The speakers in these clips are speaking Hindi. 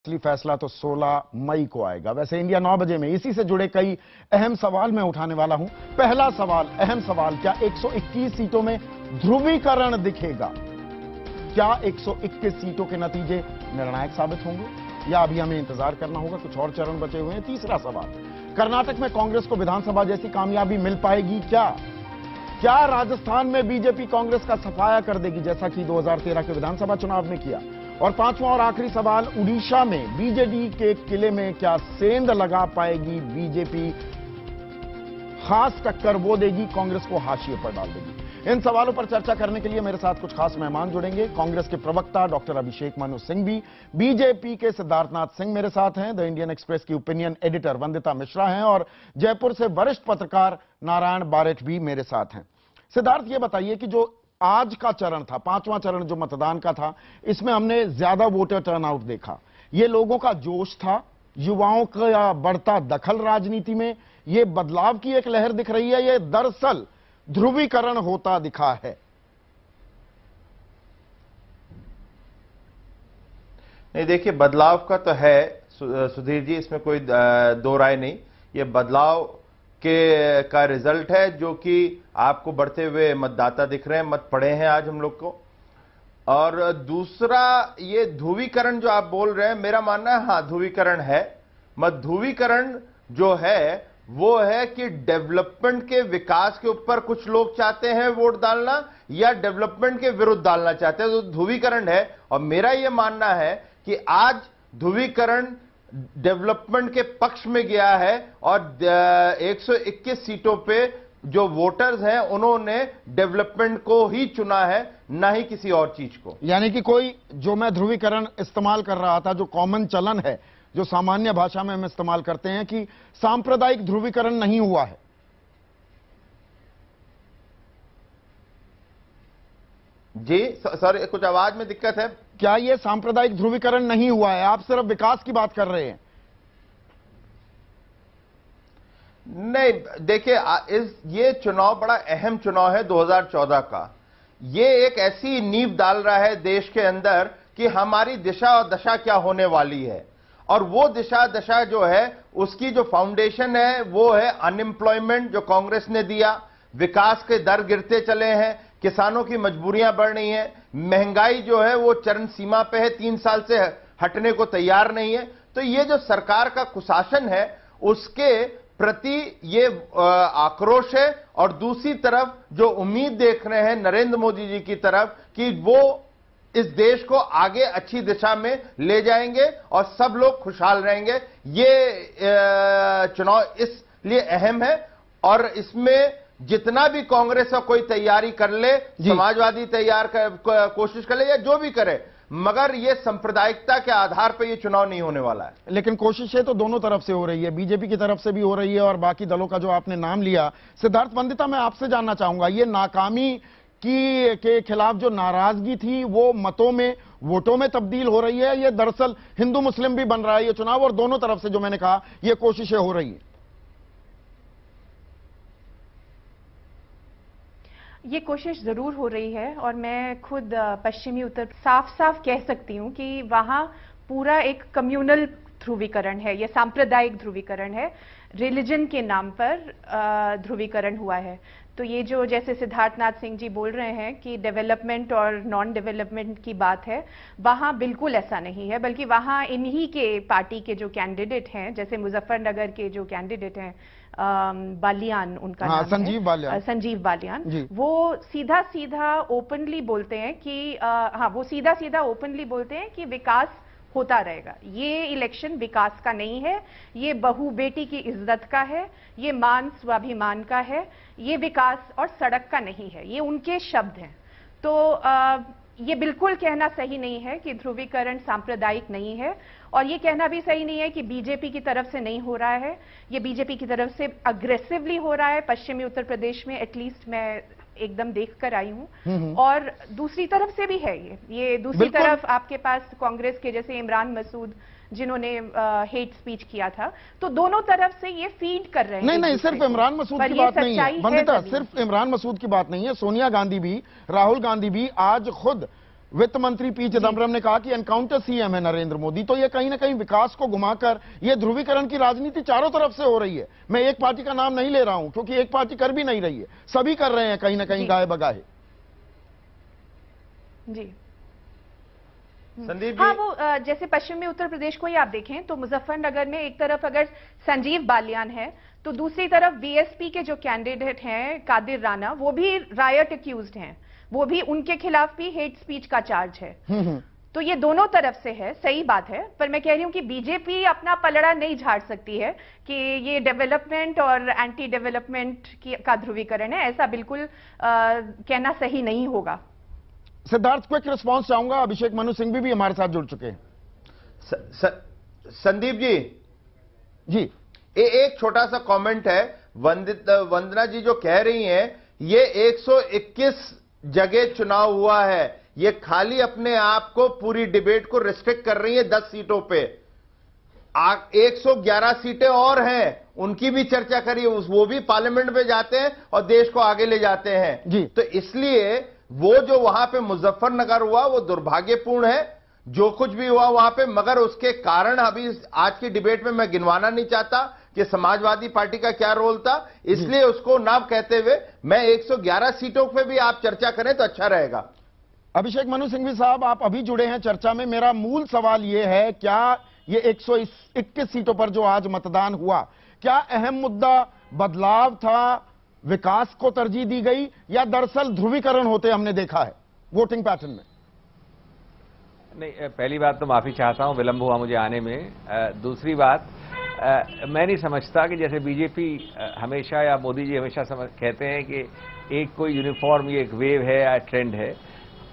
असली फैसला तो 16 मई को आएगा। वैसे इंडिया 9 बजे में इसी से जुड़े कई अहम सवाल मैं उठाने वाला हूं। पहला सवाल, अहम सवाल, क्या 121 सीटों में ध्रुवीकरण दिखेगा? क्या 121 सीटों के नतीजे निर्णायक साबित होंगे या अभी हमें इंतजार करना होगा? कुछ और चरण बचे हुए हैं। तीसरा सवाल, कर्नाटक में कांग्रेस को विधानसभा जैसी कामयाबी मिल पाएगी क्या राजस्थान में बीजेपी कांग्रेस का सफाया कर देगी जैसा कि 2013 के विधानसभा चुनाव में किया? और पांचवां और आखिरी सवाल, उड़ीसा में बीजेडी के किले में क्या सेंध लगा पाएगी बीजेपी? खास टक्कर वो देगी, कांग्रेस को हाशिए पर डाल देगी। इन सवालों पर चर्चा करने के लिए मेरे साथ कुछ खास मेहमान जुड़ेंगे। कांग्रेस के प्रवक्ता डॉक्टर अभिषेक मनु सिंह भी, बीजेपी के सिद्धार्थनाथ सिंह मेरे साथ हैं, द इंडियन एक्सप्रेस की ओपिनियन एडिटर वंदिता मिश्रा हैं और जयपुर से वरिष्ठ पत्रकार नारायण बारेठ भी मेरे साथ हैं। सिद्धार्थ, ये बताइए कि जो आज का चरण था, पांचवां चरण जो मतदान का था, इसमें हमने ज्यादा वोटर टर्नआउट देखा। ये लोगों का जोश था, युवाओं का बढ़ता दखल राजनीति में, ये बदलाव की एक लहर दिख रही है, ये दरअसल ध्रुवीकरण होता दिखा है? नहीं, देखिए, बदलाव का तो है सुधीर जी, इसमें कोई दो राय नहीं। ये बदलाव का रिजल्ट है जो कि आपको बढ़ते हुए मतदाता दिख रहे हैं, मत पड़े हैं आज हम लोग को। और दूसरा, ये ध्रुवीकरण जो आप बोल रहे हैं, मेरा मानना है हाँ ध्रुवीकरण है। मत ध्रुवीकरण जो है वो है कि डेवलपमेंट के विकास के ऊपर कुछ लोग चाहते हैं वोट डालना या डेवलपमेंट के विरुद्ध डालना चाहते हैं, तो ध्रुवीकरण है। और मेरा यह मानना है कि आज ध्रुवीकरण डेवलपमेंट के पक्ष में गया है और 121 सीटों पे जो वोटर्स हैं उन्होंने डेवलपमेंट को ही चुना है, ना ही किसी और चीज को। यानी कि कोई, जो मैं ध्रुवीकरण इस्तेमाल कर रहा था, जो कॉमन चलन है, जो सामान्य भाषा में हम इस्तेमाल करते हैं, कि सांप्रदायिक ध्रुवीकरण नहीं हुआ है। जी सर, कुछ आवाज में दिक्कत है क्या? ये सांप्रदायिक ध्रुवीकरण नहीं हुआ है, आप सिर्फ विकास की बात कर रहे हैं? नहीं, देखिए, ये चुनाव बड़ा अहम चुनाव है 2014 का। ये एक ऐसी नींव डाल रहा है देश के अंदर कि हमारी दिशा और दशा क्या होने वाली है। और वो दिशा दशा जो है, उसकी जो फाउंडेशन है वो है अनएम्प्लॉयमेंट जो कांग्रेस ने दिया, विकास के दर गिरते चले हैं, किसानों की मजबूरियां बढ़ रही हैं, महंगाई जो है वो चरम सीमा पे है, 3 साल से हटने को तैयार नहीं है। तो ये जो सरकार का कुशासन है उसके प्रति ये आक्रोश है। और दूसरी तरफ जो उम्मीद देख रहे हैं नरेंद्र मोदी जी की तरफ कि वो इस देश को आगे अच्छी दिशा में ले जाएंगे और सब लोग खुशहाल रहेंगे। ये चुनाव इसलिए अहम है और इसमें जितना भी कांग्रेस का कोई तैयारी कर ले, समाजवादी कोशिश कर ले या जो भी करे, मगर ये सांप्रदायिकता के आधार पर ये चुनाव नहीं होने वाला है। लेकिन कोशिशें तो दोनों तरफ से हो रही है, बीजेपी की तरफ से भी हो रही है और बाकी दलों का जो आपने नाम लिया। सिद्धार्थ, वंदिता, मैं आपसे जानना चाहूंगा, ये नाकामी के खिलाफ जो नाराजगी थी वो वोटों में तब्दील हो रही है, ये दरअसल हिंदू मुस्लिम भी बन रहा है ये चुनाव, और दोनों तरफ से, जो मैंने कहा, ये कोशिशें हो रही है? ये कोशिश जरूर हो रही है और मैं खुद पश्चिमी उत्तर साफ साफ कह सकती हूं कि वहां पूरा एक कम्युनल ध्रुवीकरण है, ये सांप्रदायिक ध्रुवीकरण है, रिलीजन के नाम पर ध्रुवीकरण हुआ है। तो ये जो, जैसे सिद्धार्थनाथ सिंह जी बोल रहे हैं कि डेवलपमेंट और नॉन डेवलपमेंट की बात है, वहां बिल्कुल ऐसा नहीं है, बल्कि वहां इन्हीं के पार्टी के जो कैंडिडेट हैं, जैसे मुजफ्फरनगर के जो कैंडिडेट हैं बालियान, उनका नाम है संजीव बालियान, वो सीधा सीधा ओपनली बोलते हैं कि वो सीधा सीधा ओपनली बोलते हैं कि विकास होता रहेगा। ये इलेक्शन विकास का नहीं है, ये बहू बेटी की इज्जत का है, ये मान स्वाभिमान का है, ये विकास और सड़क का नहीं है। ये उनके शब्द हैं। तो ये बिल्कुल कहना सही नहीं है कि ध्रुवीकरण सांप्रदायिक नहीं है, और ये कहना भी सही नहीं है कि बीजेपी की तरफ से नहीं हो रहा है। ये बीजेपी की तरफ से अग्रेसिवली हो रहा है, पश्चिमी उत्तर प्रदेश में एटलीस्ट मैं एकदम देख कर आई हूं। और दूसरी तरफ से भी है ये दूसरी तरफ आपके पास कांग्रेस के जैसे इमरान मसूद, जिन्होंने हेट स्पीच किया था, तो दोनों तरफ से ये फीड कर रहे हैं। नहीं, सिर्फ इमरान मसूद की बात नहीं है वंदिता, सिर्फ इमरान मसूद की बात नहीं है। सोनिया गांधी भी, राहुल गांधी भी आज खुद वित्त मंत्री पी चिदम्बरम ने कहा कि एनकाउंटर सीएम है नरेंद्र मोदी। तो ये कहीं ना कहीं विकास को घुमाकर ये ध्रुवीकरण की राजनीति चारों तरफ से हो रही है। मैं एक पार्टी का नाम नहीं ले रहा हूं क्योंकि एक पार्टी कर भी नहीं रही है, सभी कर रहे हैं कहीं ना कहीं गाए बगाए। जी संदीप जी, हाँ, वो जैसे पश्चिमी उत्तर प्रदेश को ही आप देखें तो मुजफ्फरनगर में एक तरफ अगर संजीव बालियान है तो दूसरी तरफ बीएसपी के जो कैंडिडेट हैं कादिर राना, वो भी रायट एक्यूज्ड हैं, वो भी उनके खिलाफ भी हेट स्पीच का चार्ज है। तो ये दोनों तरफ से है, सही बात है। पर मैं कह रही हूं कि बीजेपी अपना पलड़ा नहीं झाड़ सकती है कि ये डेवलपमेंट और एंटी डेवलपमेंट का ध्रुवीकरण है, ऐसा बिल्कुल कहना सही नहीं होगा। सिद्धार्थ, क्विक रिस्पांस चाहूंगा। अभिषेक मनु सिंघवी भी हमारे साथ जुड़ चुके हैं। संदीप जी जी, एक छोटा सा कमेंट है। वंदना जी जो कह रही हैं, ये 121 जगह चुनाव हुआ है, ये खाली अपने आप को पूरी डिबेट को रिस्ट्रिक्ट कर रही है 10 सीटों पे। 111 सीटें और हैं, उनकी भी चर्चा करिए, वो भी पार्लियामेंट में जाते हैं और देश को आगे ले जाते हैं जी। तो इसलिए वो जो वहां पे मुजफ्फरनगर हुआ वो दुर्भाग्यपूर्ण है, जो कुछ भी हुआ वहां पे, मगर उसके कारण अभी आज की डिबेट में मैं गिनवाना नहीं चाहता कि समाजवादी पार्टी का क्या रोल था, इसलिए उसको ना कहते हुए मैं 111 सीटों पे भी आप चर्चा करें तो अच्छा रहेगा। अभिषेक मनु सिंघवी साहब, आप अभी जुड़े हैं चर्चा में। मेरा मूल सवाल यह है, क्या ये 121 सीटों पर जो आज मतदान हुआ, क्या अहम मुद्दा बदलाव था, विकास को तरजीह दी गई, या दरअसल ध्रुवीकरण होते हमने देखा है वोटिंग पैटर्न में? नहीं, पहली बात तो माफी चाहता हूं, विलंब हुआ मुझे आने में। दूसरी बात, मैं नहीं समझता कि जैसे बीजेपी हमेशा या मोदी जी हमेशा कहते हैं कि एक कोई यूनिफॉर्म ये एक वेव है या ट्रेंड है।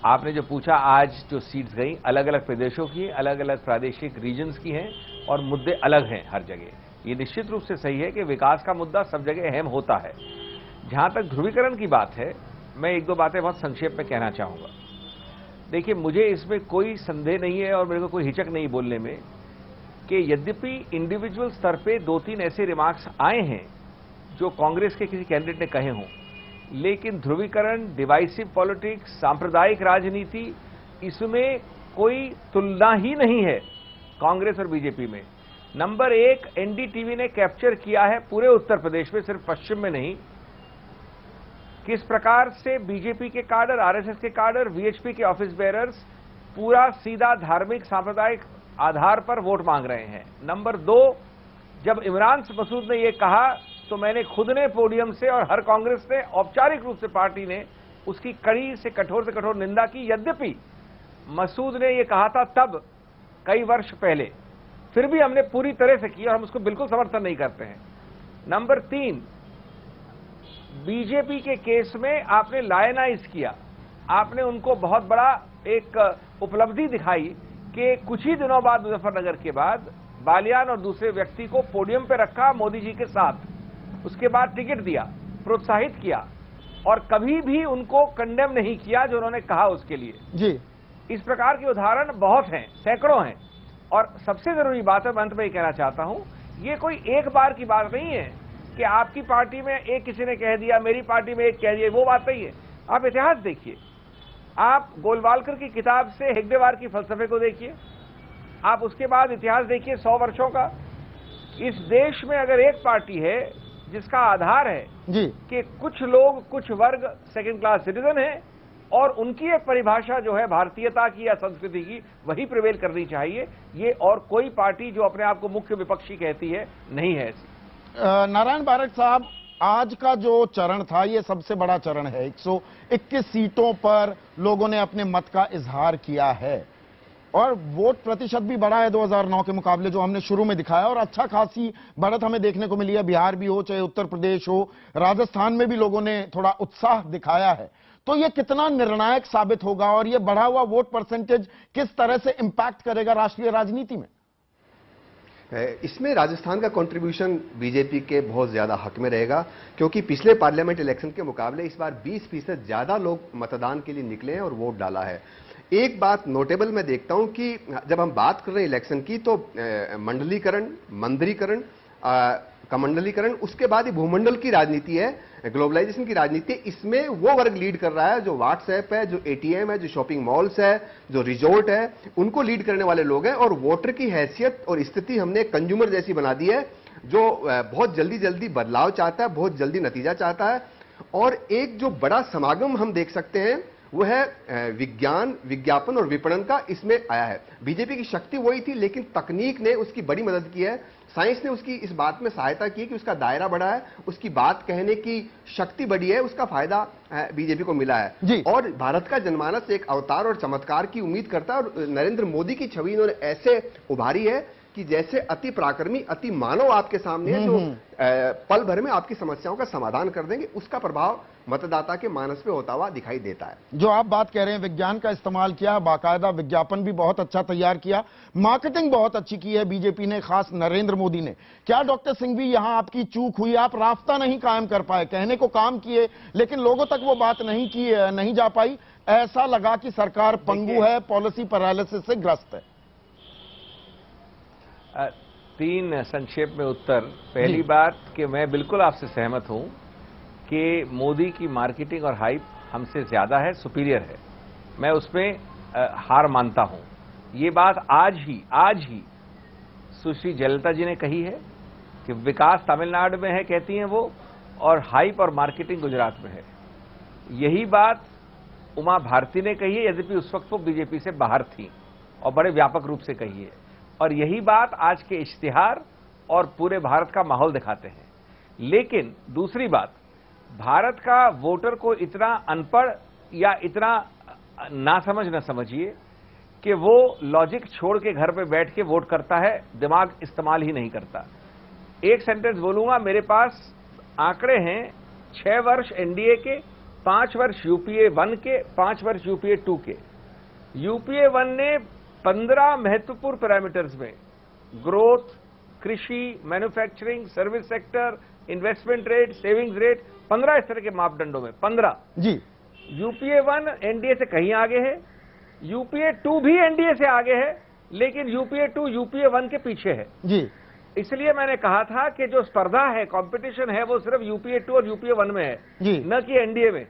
आपने जो पूछा, आज जो सीट्स गई अलग अलग प्रदेशों की, अलग अलग प्रादेशिक रीजन्स की हैं और मुद्दे अलग हैं हर जगह। ये निश्चित रूप से सही है कि विकास का मुद्दा सब जगह अहम होता है। जहां तक ध्रुवीकरण की बात है, मैं एक दो बातें बहुत संक्षेप में कहना चाहूंगा। देखिए, मुझे इसमें कोई संदेह नहीं है और मेरे को कोई हिचक नहीं बोलने में कि यद्यपि इंडिविजुअल स्तर पे 2-3 ऐसे रिमार्क्स आए हैं जो कांग्रेस के किसी कैंडिडेट ने कहे हों, लेकिन ध्रुवीकरण, डिवाइसिव पॉलिटिक्स, सांप्रदायिक राजनीति, इसमें कोई तुलना ही नहीं है कांग्रेस और बीजेपी में। नंबर 1, एनडीटीवी ने कैप्चर किया है पूरे उत्तर प्रदेश में, सिर्फ पश्चिम में नहीं, किस प्रकार से बीजेपी के काडर, आरएसएस के काडर, वीएचपी के ऑफिस बेरर्स पूरा सीधा धार्मिक सांप्रदायिक आधार पर वोट मांग रहे हैं। नंबर 2, जब इमरान मसूद ने यह कहा तो मैंने खुद ने पोडियम से और हर कांग्रेस ने औपचारिक रूप से पार्टी ने उसकी कड़ी से कठोर निंदा की। यद्यपि मसूद ने यह कहा था तब कई वर्ष पहले, फिर भी हमने पूरी तरह से किया और हम उसको बिल्कुल समर्थन नहीं करते हैं। नंबर 3, बीजेपी के केस में आपने लायनाइज किया, आपने उनको बहुत बड़ा एक उपलब्धि दिखाई कि कुछ ही दिनों बाद, मुजफ्फरनगर के बाद, बालियान और दूसरे व्यक्ति को पोडियम पे रखा मोदी जी के साथ, उसके बाद टिकट दिया, प्रोत्साहित किया और कभी भी उनको कंडेम नहीं किया जो उन्होंने कहा उसके लिए जी। इस प्रकार के उदाहरण बहुत हैं, सैकड़ों हैं। और सबसे जरूरी बात है, मैं अंत में ये कहना चाहता हूं, ये कोई एक बार की बात नहीं है कि आपकी पार्टी में एक किसी ने कह दिया, मेरी पार्टी में एक कह दिया, वो बात नहीं है। आप इतिहास देखिए, आप गोलवालकर की किताब से हेगडेवार की फलसफे को देखिए, आप उसके बाद इतिहास देखिए 100 वर्षों का। इस देश में अगर एक पार्टी है जिसका आधार है जी कि कुछ लोग, कुछ वर्ग सेकंड क्लास सिटीजन हैं और उनकी एक परिभाषा जो है भारतीयता की या संस्कृति की, वही प्रिवेल करनी चाहिए, ये और कोई पार्टी जो अपने आप को मुख्य विपक्षी कहती है नहीं है ऐसी। नारायण बारक साहब, आज का जो चरण था ये सबसे बड़ा चरण है। 121 सीटों पर लोगों ने अपने मत का इजहार किया है और वोट प्रतिशत भी बढ़ा है 2009 के मुकाबले, जो हमने शुरू में दिखाया, और अच्छा खासी बढ़त हमें देखने को मिली है। बिहार भी हो, चाहे उत्तर प्रदेश हो, राजस्थान में भी लोगों ने थोड़ा उत्साह दिखाया है। तो ये कितना निर्णायक साबित होगा और ये बढ़ा हुआ वोट परसेंटेज किस तरह से इंपैक्ट करेगा राष्ट्रीय राजनीति में? इसमें राजस्थान का कंट्रीब्यूशन बीजेपी के बहुत ज्यादा हक में रहेगा, क्योंकि पिछले पार्लियामेंट इलेक्शन के मुकाबले इस बार 20% ज्यादा लोग मतदान के लिए निकले हैं और वोट डाला है। एक बात नोटेबल मैं देखता हूं कि जब हम बात कर रहे हैं इलेक्शन की, तो मंडलीकरण, मंदरीकरण, कमंडलीकरण, उसके बाद ये भूमंडल की राजनीति है, ग्लोबलाइजेशन की राजनीति है। इसमें वो वर्ग लीड कर रहा है जो व्हाट्सएप है, जो एटीएम है, जो शॉपिंग मॉल्स है, जो रिजोर्ट है, उनको लीड करने वाले लोग हैं। और वोटर की हैसियत और स्थिति हमने कंज्यूमर जैसी बना दी है, जो बहुत जल्दी जल्दी बदलाव चाहता है, बहुत जल्दी नतीजा चाहता है। और एक जो बड़ा समागम हम देख सकते हैं वो है विज्ञान, विज्ञापन और विपणन का, इसमें आया है। बीजेपी की शक्ति वही थी, लेकिन तकनीक ने उसकी बड़ी मदद की है, साइंस ने उसकी इस बात में सहायता की कि उसका दायरा बढ़ा है, उसकी बात कहने की शक्ति बढ़ी है, उसका फायदा बीजेपी को मिला है। और भारत का जनमानस एक अवतार और चमत्कार की उम्मीद करता है, और नरेंद्र मोदी की छवि इन्होंने ऐसे उभारी है कि जैसे अति पराक्रमी, अति मानव आपके सामने है, जो पल भर में आपकी समस्याओं का समाधान कर देंगे। उसका प्रभाव मतदाता के मानस पे होता हुआ दिखाई देता है। जो आप बात कह रहे हैं, विज्ञान का इस्तेमाल किया, बाकायदा विज्ञापन भी बहुत अच्छा तैयार किया, मार्केटिंग बहुत अच्छी की है बीजेपी ने, खास नरेंद्र मोदी ने। क्या डॉक्टर सिंघवी यहां आपकी चूक हुई? आप रास्ता नहीं कायम कर पाए, कहने को काम किए लेकिन लोगों तक वो बात नहीं जा पाई। ऐसा लगा कि सरकार पंगु है, पॉलिसी पैरालिसिस से ग्रस्त है। 3 संक्षेप में उत्तर। पहली बात कि मैं बिल्कुल आपसे सहमत हूं कि मोदी की मार्केटिंग और हाइप हमसे ज्यादा है, सुपीरियर है। मैं उसमें हार मानता हूं। ये बात आज ही सुश्री जयललिता जी ने कही है कि विकास तमिलनाडु में है, कहती हैं वो, और हाइप और मार्केटिंग गुजरात में है। यही बात उमा भारती ने कही है, यद्यपि उस वक्त वो बीजेपी से बाहर थी, और बड़े व्यापक रूप से कही है। और यही बात आज के इश्तिहार और पूरे भारत का माहौल दिखाते हैं। लेकिन दूसरी बात, भारत का वोटर को इतना अनपढ़ या इतना नासमझ न समझिए कि वो लॉजिक छोड़ के घर पे बैठ के वोट करता है, दिमाग इस्तेमाल ही नहीं करता। एक सेंटेंस बोलूंगा, मेरे पास आंकड़े हैं 6 वर्ष एनडीए के, 5 वर्ष यूपीए 1 के, 5 वर्ष यूपीए 2 के। यूपीए 1 ने 15 महत्वपूर्ण पैरामीटर्स में, ग्रोथ, कृषि, manufacturing, service sector, investment rate, savings rate, 15 इस तरह के मापदंडों में 15 जी। यूपीए 1 एनडीए से कहीं आगे है, यूपीए 2 भी एनडीए से आगे है, लेकिन यूपीए 2 यूपीए 1 के पीछे है जी। इसलिए मैंने कहा था कि जो स्पर्धा है, कंपटीशन है, वो सिर्फ यूपीए 2 और यूपीए 1 में है जी, न कि एनडीए में।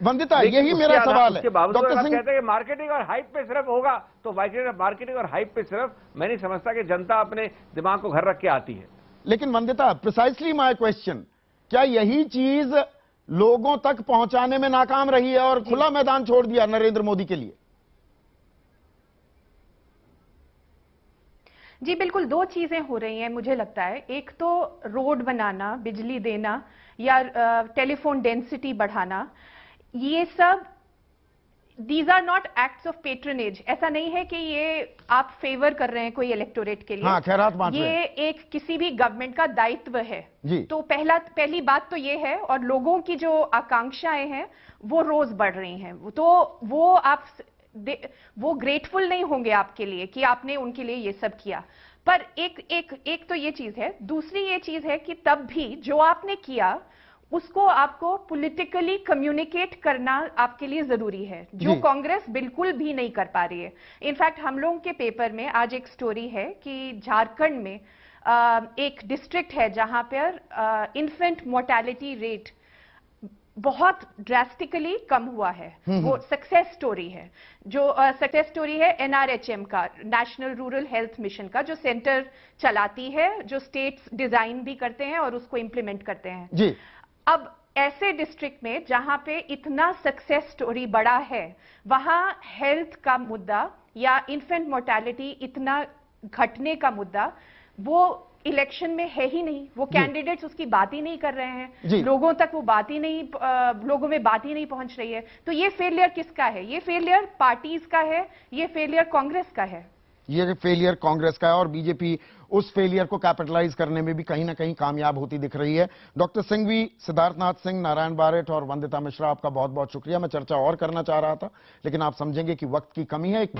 वंदिता, यही मेरा सवाल है। डॉक्टर सिंह कहते हैं कि मार्केटिंग और हाइप पे सिर्फ होगा, तो मार्केटिंग और हाइप पे सिर्फ मैं नहीं समझता कि जनता अपने दिमाग को घर रख के आती है। लेकिन वंदिता, प्रिसाइसली माय क्वेश्चन, क्या यही चीज लोगों तक पहुंचाने में नाकाम रही है और खुला मैदान छोड़ दिया नरेंद्र मोदी के लिए? जी बिल्कुल, 2 चीजें हो रही हैं मुझे लगता है। एक तो रोड बनाना, बिजली देना या टेलीफोन डेंसिटी बढ़ाना, ये सब these are not acts of patronage. ऐसा नहीं है कि ये आप फेवर कर रहे हैं कोई इलेक्टोरेट के लिए। हाँ, खैरात बांट रहे हैं। ये एक किसी भी गवर्नमेंट का दायित्व है जी। तो पहली बात तो ये है, और लोगों की जो आकांक्षाएं हैं वो रोज बढ़ रही हैं, तो वो ग्रेटफुल नहीं होंगे आपके लिए कि आपने उनके लिए ये सब किया। पर एक तो ये चीज है। दूसरी ये चीज है कि तब भी जो आपने किया उसको आपको पॉलिटिकली कम्युनिकेट करना आपके लिए जरूरी है, जो कांग्रेस बिल्कुल भी नहीं कर पा रही है। इनफैक्ट हम लोगों के पेपर में आज एक स्टोरी है कि झारखंड में एक डिस्ट्रिक्ट है जहां पर इन्फेंट मोर्टेलिटी रेट बहुत ड्रास्टिकली कम हुआ है। वो सक्सेस स्टोरी है, जो सक्सेस स्टोरी है एनआरएचएम का, नेशनल रूरल हेल्थ मिशन का, जो सेंटर चलाती है, जो स्टेट्स डिजाइन भी करते हैं और उसको इंप्लीमेंट करते हैं जी। अब ऐसे डिस्ट्रिक्ट में जहां पे इतना सक्सेस स्टोरी बड़ा है, वहां हेल्थ का मुद्दा या इन्फेंट मोर्टेलिटी इतना घटने का मुद्दा वो इलेक्शन में है ही नहीं। वो कैंडिडेट्स उसकी बात ही नहीं कर रहे हैं, लोगों तक वो बात ही नहीं, लोगों में बात ही नहीं पहुंच रही है। तो ये फेलियर किसका है? ये फेलियर पार्टीज का है, ये फेलियर कांग्रेस का है। ये फेलियर कांग्रेस का है और बीजेपी उस फेलियर को कैपिटलाइज करने में भी कहीं ना कहीं कामयाब होती दिख रही है। डॉक्टर सिंघवी, सिद्धार्थनाथ सिंह, नारायण बारेठ और वंदिता मिश्रा, आपका बहुत बहुत शुक्रिया। मैं चर्चा और करना चाह रहा था लेकिन आप समझेंगे कि वक्त की कमी है। एक